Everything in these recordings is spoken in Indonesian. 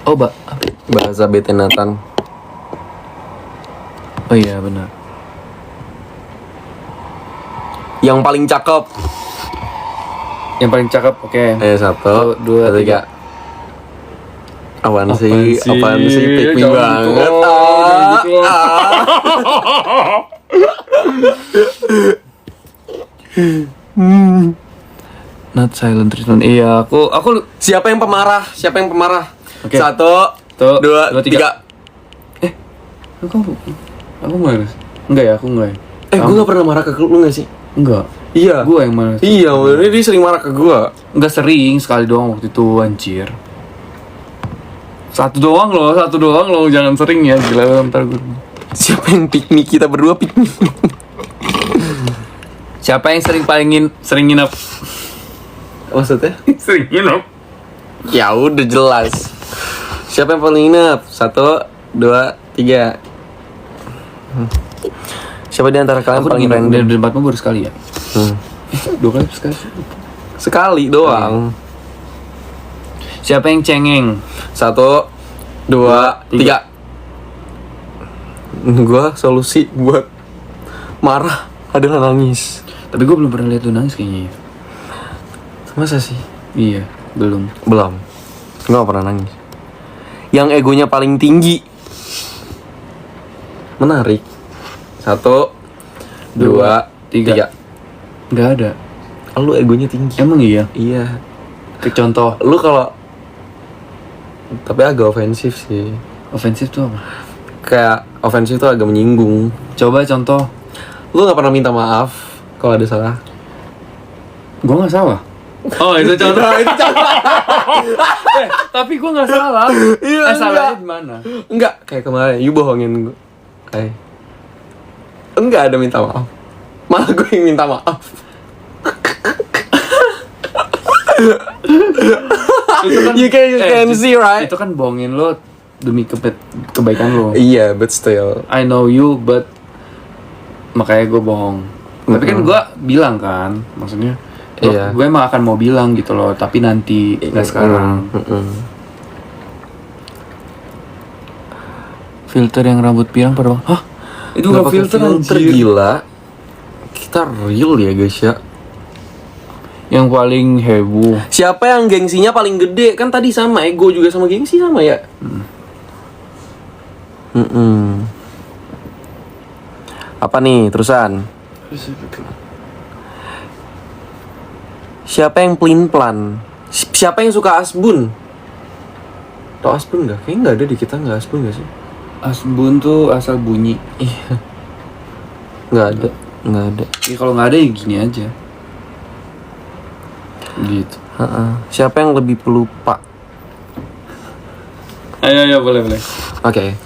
Oh, bahasa bete Nathan. Oh iya benar. Yang paling cakep. Yang paling cakep, oke. 1, 2, 3. Apaan sih? Pick me banget. Not silent treatment. Iya, aku Siapa yang pemarah? Oke. 1, 2, 3. Aku marah. Enggak ya, aku enggak ya. Gue gak pernah marah ke lu gak sih? Enggak. Iya. Gue yang marah. Iya, dia sering marah ke gue. Enggak sering, sekali doang waktu itu, anjir. Satu doang loh, jangan sering ya, gila ntar gue. Siapa yang pick me? Kita berdua pick me. Siapa yang sering nginep? Maksudnya? Sering nginep. Ya udah jelas. Siapa yang paling nginep? 1, 2, 3. Siapa di antara kalian paling random? Dari tempatmu baru sekali ya? 2 kali sekali. Sekali doang. Siapa yang cengeng? 1, 2, 3. Gua solusi buat marah adalah nangis. Tapi gue belum pernah lihat lu nangis kayaknya. Masa sih? Iya, belum. Gua gak pernah nangis. Yang egonya paling tinggi. Menarik. 1, 2, 3. Gak ada. Lu egonya tinggi. Emang iya? Iya. Contoh. Lu kalau tapi agak ofensif sih. Ofensif tuh apa? Kayak ofensif tuh agak menyinggung. Coba contoh. Lu gak pernah minta maaf kalau ada salah. Gue gak salah. Oh itu contoh. Tapi gue gak salah. Iya, salahnya di mana? Enggak, kayak kemarin you bohongin gue. Kayak enggak ada minta maaf. Malah gue yang minta maaf. You can see, right? Itu kan bohongin lo demi kebaikan lo. Iya, but still. I know you, but makanya gue bohong. Tapi kan gue bilang kan, maksudnya Iya. gue emang akan mau bilang gitu loh, tapi nanti nggak sekarang. Filter yang rambut pirang pada hah? Itu nggak filter anjir. Gila. Kita real ya guys ya. Yang paling heboh. Siapa yang gengsinya paling gede? Kan tadi sama ego juga sama gengsi sama ya. Apa nih terusan? Siapa yang pelin-pelan? Siapa yang suka asbun? Tau asbun gak? Kayaknya gak ada di kita gak asbun gak sih? Asbun tuh asal bunyi. Iya. Gak ada. Ya kalau nggak ada ya gini aja. Gitu. Siapa yang lebih pelupa? Ayo boleh. Oke.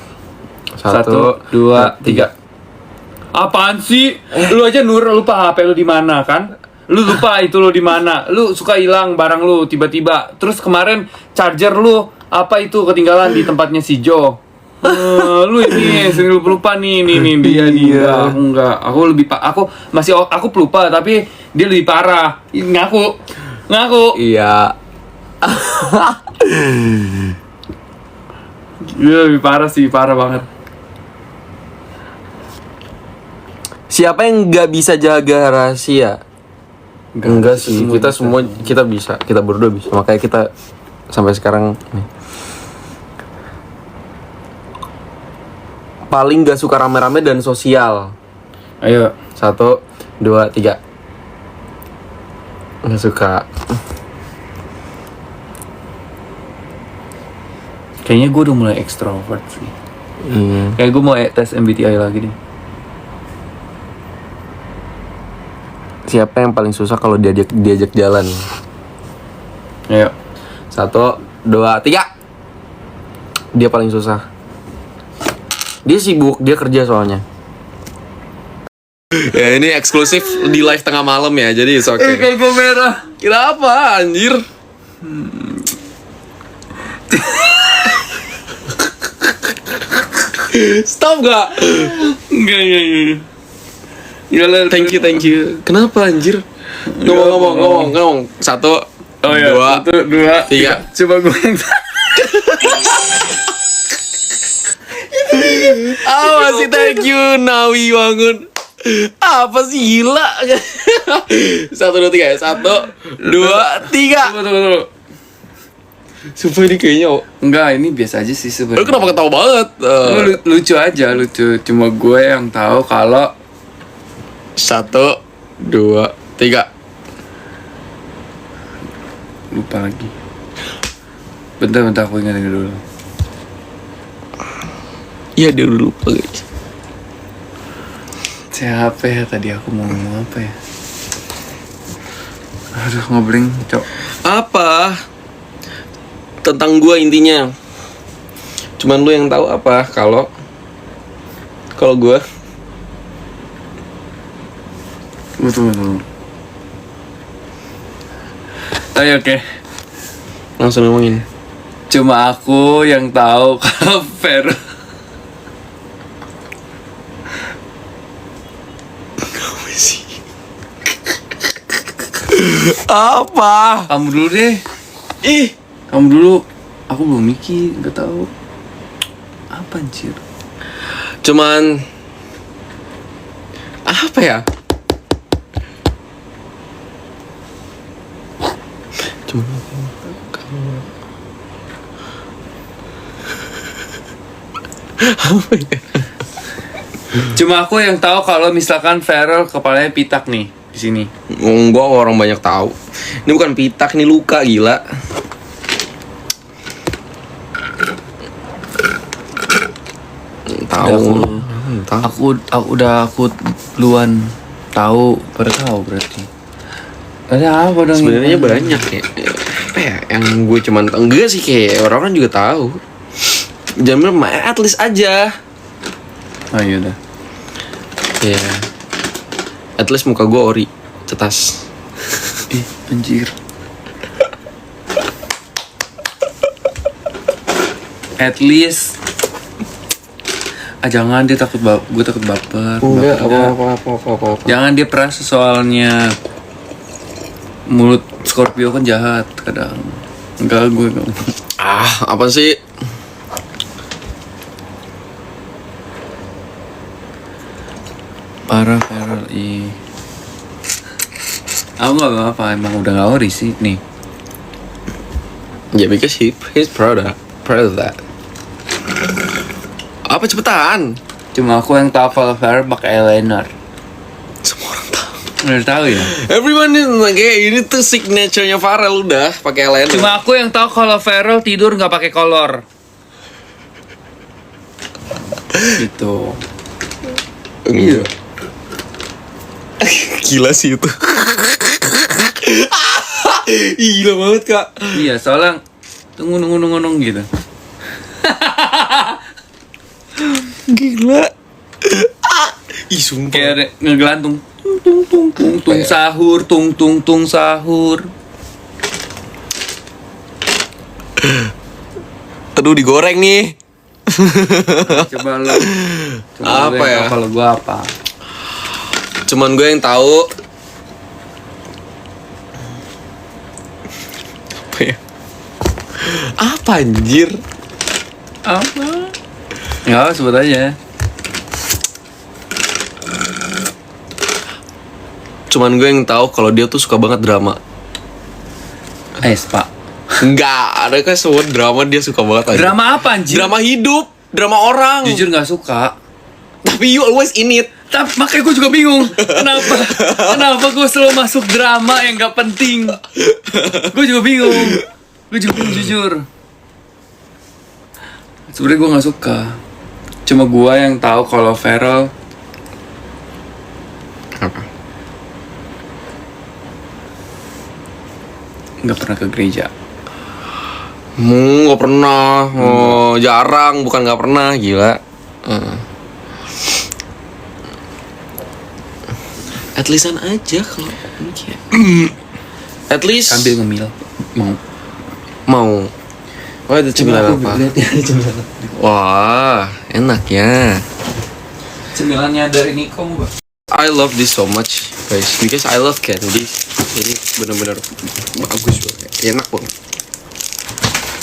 1, 2, 3. Apaan sih? Lu aja lupa HP lu di mana kan? Lu lupa itu lu di mana? Lu suka hilang barang lu tiba-tiba. Terus kemarin charger lu apa itu ketinggalan di tempatnya si Jo. Lu ini sering lupa nih dia. Aku enggak. Aku pelupa tapi dia lebih parah. Ngaku. Iya. Dia lebih parah sih, parah banget. Siapa yang nggak bisa jaga rahasia? Enggak sih, kita bisa, kita berdua bisa. Makanya kita sampai sekarang nih. Paling nggak suka rame-rame dan sosial. Ayo, 1, 2, 3. Nggak suka. kayaknya gue udah mulai extrovert sih. Kayak gue mau tes MBTI lagi nih. Siapa yang paling susah kalau diajak jalan? Ayo. 1, 2, 3. Dia paling susah. Dia sibuk, dia kerja soalnya. Ya ini eksklusif di live tengah malam ya, jadi it's okay. Kayak gue merah. Kenapa anjir? Stop gak? Enggak. Thank you. Kenapa anjir? Ngomong. 1, 2, 1, 2, 3. Coba gue yang Apa sih thank you Nawi Wangun? Apa sih gila? 1, 2, 3 ya. 1, 2, 3. Tunggu. Sumpah ini kayaknya Enggak, ini biasa aja sih lu sebenarnya. kenapa ketawa banget? Lucu aja, lucu. Cuma gue yang tahu kalau 1, 2, 3. lupa lagi. Bentar aku ingat dulu. Iya dia udah lupa guys. Siapa ya tadi aku mau ngomong apa ya? Aduh, ngobrol, Cok. Apa? Tentang gua intinya. Cuman lu yang tahu apa kalau gua Betul. Ayo, oke. langsung ngomongin. Cuma aku yang tahu kalau Fer. Apa? Kamu dulu deh. Ih, Kamu dulu. Aku belum mikir, nggak tahu. Apa anjir? cuman apa ya? Cuman apa ya? Cuma aku yang tahu kalau misalkan Feral kepalanya pitak nih di sini. Enggak, orang banyak tahu. Ini bukan pitak, ini luka gila. Tahu. Aku duluan tahu, pada tahu berarti. Ada apa dong? Sebenarnya banyak ya. Apa ya? Yang gue cuman enggak sih, kayak orang-orang juga tahu. Jangan at least aja. Oh iya udah. Ya. At least muka gue ori, cetas. Ih, anjir. At least. Jangan, dia takut gue takut baper. Enggak, Bapernya- apa. Jangan, dia perasa soalnya. Mulut Scorpio kan jahat kadang. Enggak, gue enggak. Apa sih? Parah Feral, Aku gak apa-apa, emang udah gak ori sih nih. Ya, because he's proud of that. Apa cepetan? Cuma aku yang tahu kalau Feral pakai eyeliner. Semua orang tahu. Udah tahu ya. Everyone is kayak ini tuh signature-nya Farel udah pakai eyeliner. Cuma aku yang tahu kalau Feral tidur nggak pakai kolor. Gitu. Iya. Gila sih itu. Gila banget kak. Iya, soalnya tunggu gitu. Gila. Ih sumpah. Kayak ada ngegelantung. Tung sahur, tung sahur. Aduh digoreng nih. Coba lu. Apa ya? Kalau gua apa? Cuman gue yang tahu. Apa ya? Apa anjir? Apa? Ya, sebut aja. Cuman gue yang tahu kalau dia tuh suka banget drama. Pak. Enggak, ada kan semua drama dia suka banget aja. Drama apa anjir? Drama hidup, drama orang. Jujur nggak suka. Tapi you always in it. Tapi makanya gue juga bingung. Kenapa gue selalu masuk drama yang gak penting. Gue juga bingung jujur. Sebenarnya gue nggak suka. Cuma gue yang tahu kalau Feral Apa? nggak pernah ke gereja. Nggak pernah. Oh, jarang, bukan nggak pernah, gila. At leastan aja kalau mikir. At least Sambil ngemil. mau. Oh, ada cemilan apa? Wah, enak ya. Cemilannya dari Nico, Mbak. I love this so much, guys, because I love candy. Ini benar-benar bagus banget, enak banget.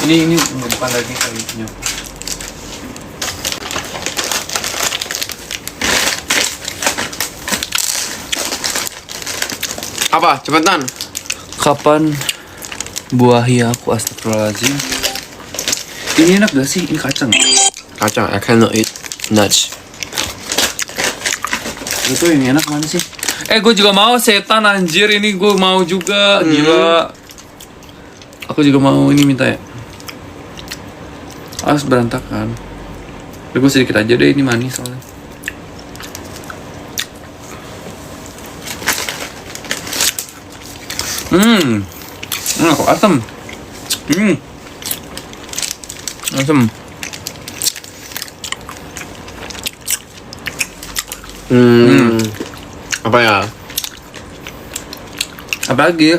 Ini bukan daging kali punya. Apa? Cepetan. Kapan buahi aku, astagfirullahaladzim. Ini enak gak sih? Ini kacang. Kacang, I cannot eat nuts. Itu yang enak mana sih? Gue juga mau setan anjir. Ini gue mau juga. Gila. Aku juga mau ini minta ya. Harus berantakan. Udah gue sedikit aja deh, ini manis soalnya. Kok asem. Asem. Apa ya? Apa lagi?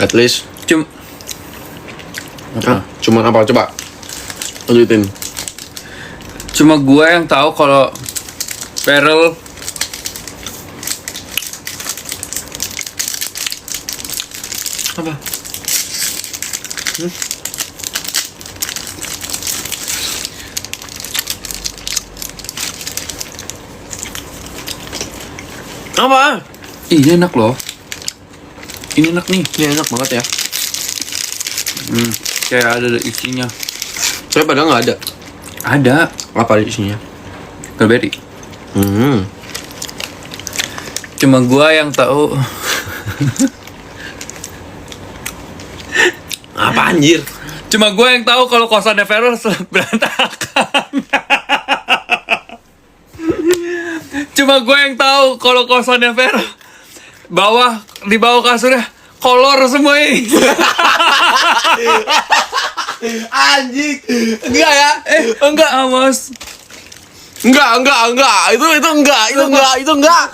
At least. Apa? Cuman apa? Coba lanjutin. Cuma gue yang tahu kalau Farel apa? Apa? Ini enak loh. Ini enak nih. Ini enak banget ya. Kayak ada isinya. Saya padahal nggak ada. Ada. Apa isinya? Strawberry. Cuma gue yang tahu. Apa anjir? Cuma gue yang tahu kalau kosannya Farel berantakan. Cuma gue yang tahu kalau kosannya Farel di bawah kasurnya kolor semua ini. Anjing. Enggak ya? Enggak, awas. Enggak. Itu enggak.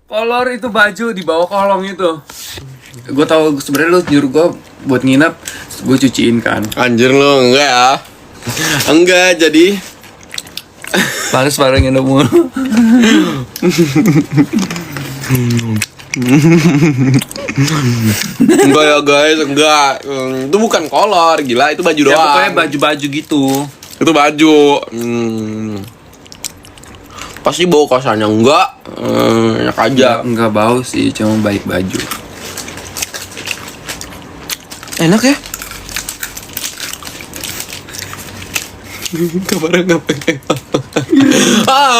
Kolor itu baju di bawah kolong itu. Gue tahu sebenarnya lu nyuruh gue buat nginep, gue cuciin kan. Anjir lu, enggak ya? Enggak, jadi Panas bareng nginep mulu. enggak ya guys, enggak. Itu bukan kolor, gila, itu baju Ya doang. pokoknya baju-baju gitu. Itu baju. Pasti bau kosannya enggak. Enak aja. Enggak bau sih, cuma baik baju. Enak ya? Kabarnya nggak pakai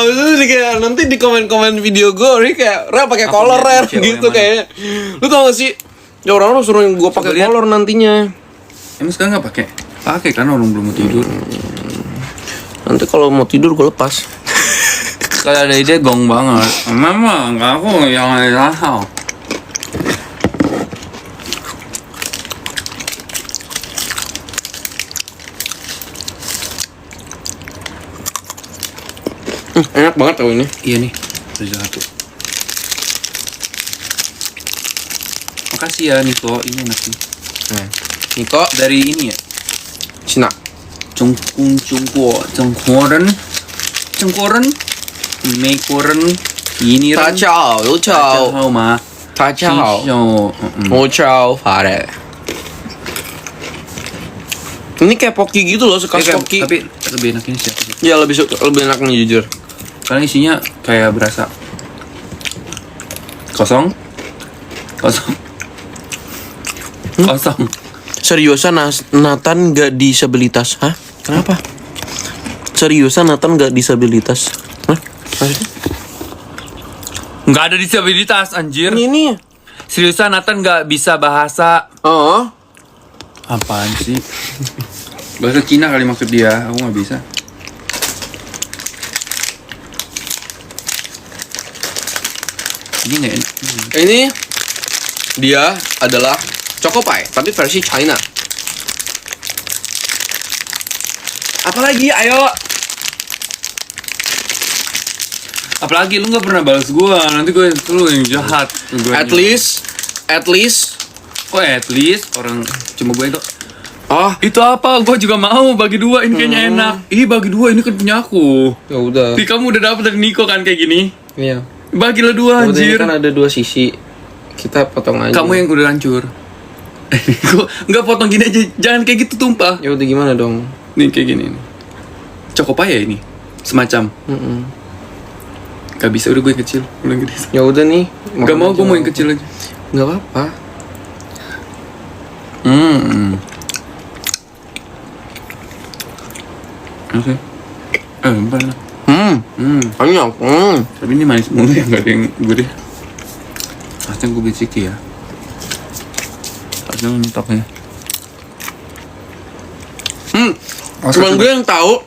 itu kayak nanti di komen-komen video gue ini kayak Rel pakai Aku kolor lihat Rel cewek gitu yang mana. kayaknya. Lu tau gak sih? Ya orang-orang suruh gue pakai lihat. kolor nantinya. Emang sekarang nggak pakai? Pakai kan orang belum mau tidur. Nanti kalau mau tidur gue lepas. Kalau ada ide gong banget. Mama, nggak aku yang lahal. Enak banget tau ini. Iya nih, ada satu. Makasih ya Niko, ini enak nih. Niko Dari ini ya, Cina. Cengkoren, Meikoren, ini Ta ciao, lu ciao. Ciao ma. Ta ciao. Ciao. Mau ciao, fare. Ini kayak poki gitu loh, sekas poki. Tapi lebih enak ini siapa sih? Ya lebih enak nih jujur. Karena isinya kayak berasa kosong. Seriusan Nathan gak disabilitas? Hah? Kenapa? Seriusan Nathan gak disabilitas? Hah? Maksudnya? Nggak ada disabilitas anjir. Ini. Seriusan Nathan nggak bisa bahasa. Oh. Apaan sih? Bahasa Cina kali maksud dia. Aku nggak bisa. Ini nggak enak. Ini dia adalah Choco Pie, tapi versi China. Apalagi, ayo. Apalagi lu nggak pernah balas gua. Nanti gue lu yang jahat. At least. Kok at least orang cuma gue itu. Oh, Itu apa? Gue juga mau bagi dua. Ini kayaknya enak. Ih, bagi dua ini kan punya aku. ya udah. Di kamu udah dapet dari Niko kan kayak gini. Iya. Bagilah dua Ini anjir. kan ada dua sisi. Kita potong aja. Kamu yang udah hancur. Kok nggak potong gini aja? Jangan kayak gitu tumpah. Ya udah gimana dong? Nih kayak gini nih. Cokopaya ini. Semacam. Gak bisa, udah gue yang kecil, udah gede. Ya udah nih. Gak mau, gue mau yang kecil aja. Gak apa-apa. Oke. Bentar lah. Banyak. Tapi ini manis mulu ya, gak ada yang gurih. Harusnya gue beli ciki ya. Harusnya mentok ya. Cuman gue yang tahu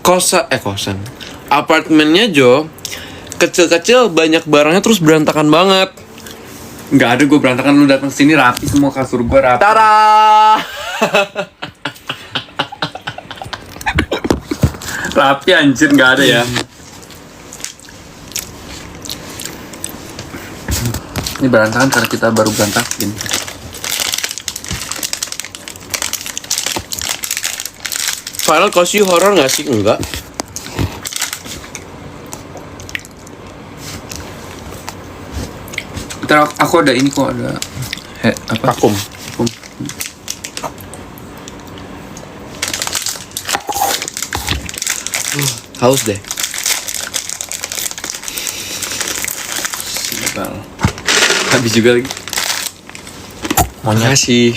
kosan. Apartemennya Jo kecil-kecil, banyak barangnya, terus berantakan banget. Nggak ada, gue berantakan. Lu datang sini rapi, semua kasur gue rapi. Tara. Rapi anjir, nggak ada ya. Ini berantakan karena kita baru berantakin. Final cost you horror nggak sih? Enggak. Ntar aku ada ini kok, ada apa? Vakum. Haus deh. Sibal. Habis juga lagi. Makasih.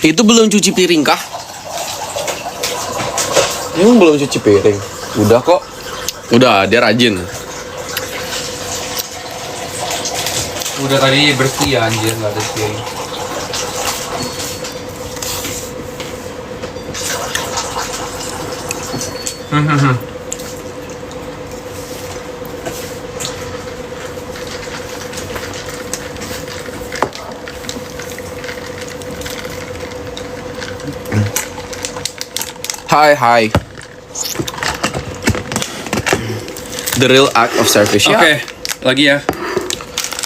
Itu belum cuci piring kah? Emang belum cuci piring? Udah kok. Udah, dia rajin. Udah tadi bersih ya anjir, nggak ada piring. Hai. The real act of service. Oke, lagi ya.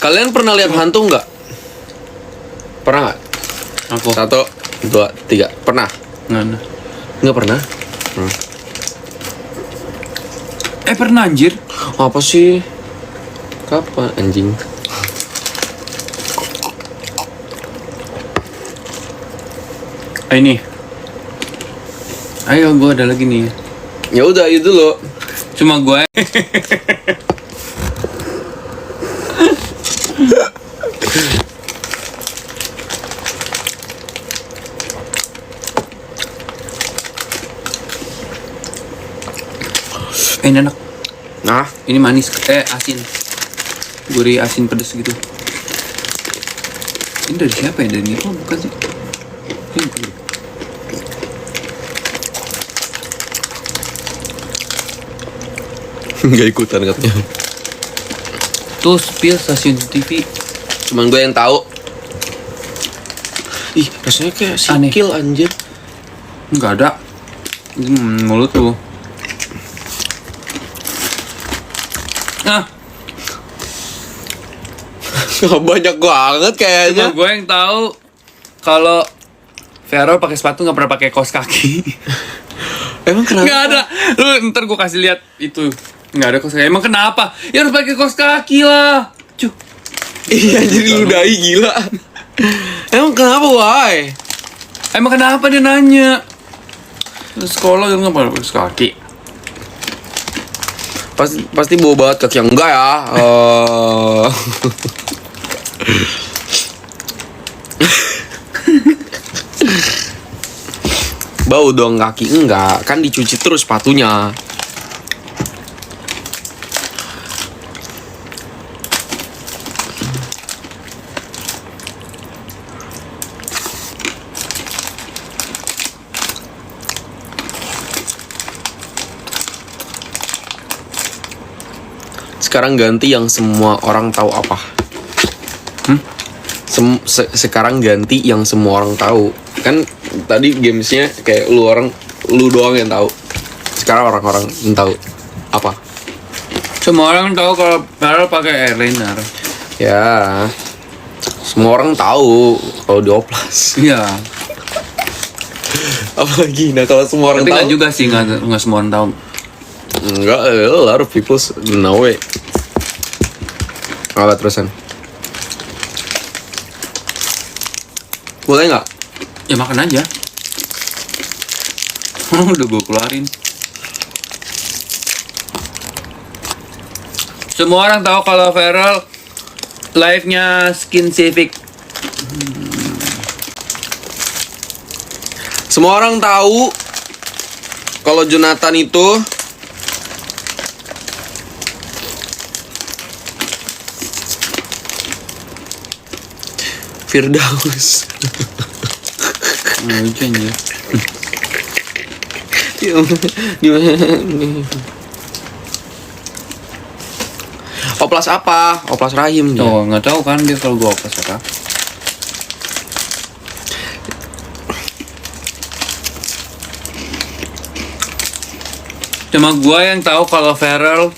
Kalian pernah lihat hantu nggak? Pernah nggak? Aku 1, 2, 3. Pernah? nggak ada. Nggak pernah? Pernah anjir. Apa sih? Kapan anjing? Ini. Ayo, gue ada lagi nih. Ya udah, itu dulu. Cuma gue. Ini enak. Nah, Ini manis. Asin. Gurih, asin, pedes gitu. Ini dari siapa ya? Dari Niko bukan sih? Ini. nggak ikutan katanya. Tuh spill stasiun TV. Cuman gue yang tahu. Ih, rasanya kayak Aneh. sikil anjir. Nggak ada. Mulut tuh. Nah, Banyak banget kayaknya. cuma gue yang tahu kalau Vero pakai sepatu nggak pernah pakai kaos kaki. Emang kenapa? Nggak ada. Lu ntar gue kasih lihat itu. Nggak ada kaos kaki. Emang kenapa? Ya harus pakai kaos kaki lah. Cuh. Iya, jadi ludahi gila. Emang kenapa, why? Emang kenapa dia nanya? Lu sekolah kan nggak pakai kaos kaki. Pasti bawa banget kaki yang enggak ya. Bau dong kaki enggak, kan dicuci terus sepatunya. Sekarang ganti yang semua orang tahu apa? Sekarang ganti yang semua orang tahu. Kan tadi gamesnya kayak lu doang yang tahu. Sekarang orang-orang yang tahu apa? Semua orang tahu kalau Vero pakai eyeliner. Ya, semua orang tahu kalau dioplas. Iya. Apalagi, nah kalau semua orang Tapi nggak tahu. juga sih, nggak semua orang tahu. Enggak, a lot of people know it. Apa terusan? Boleh nggak? Ya makan aja. Udah gue keluarin. Semua orang tahu kalau Feral live-nya Skin Civic. Semua orang tahu kalau Jonathan itu Firdaus. Lucu anjir. Oplas apa? Oplas rahim dia. Oh, nggak tahu kan dia kalau gue apa apa. Cuma gue yang tahu kalau Feral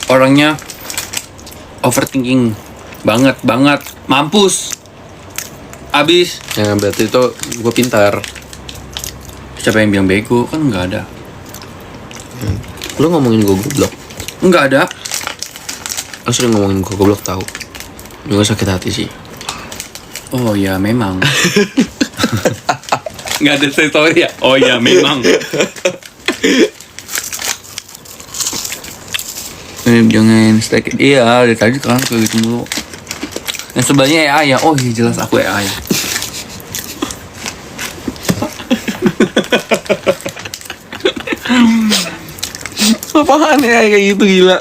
orangnya overthinking banget, mampus. Abis. Ya berarti itu gue pintar. Siapa yang bilang bego? Kan nggak ada. Lu ngomongin gue goblok. Nggak ada. Lu sering ngomongin gue goblok tahu. Juga sakit hati sih. Oh ya memang. Nggak ada story ya? Oh ya memang. Jangan stack. Iya, dari tadi kan kayak gitu mulu. Yang sebelahnya AI ya. Oh iya jelas aku AI. Apaan ya kayak gitu gila.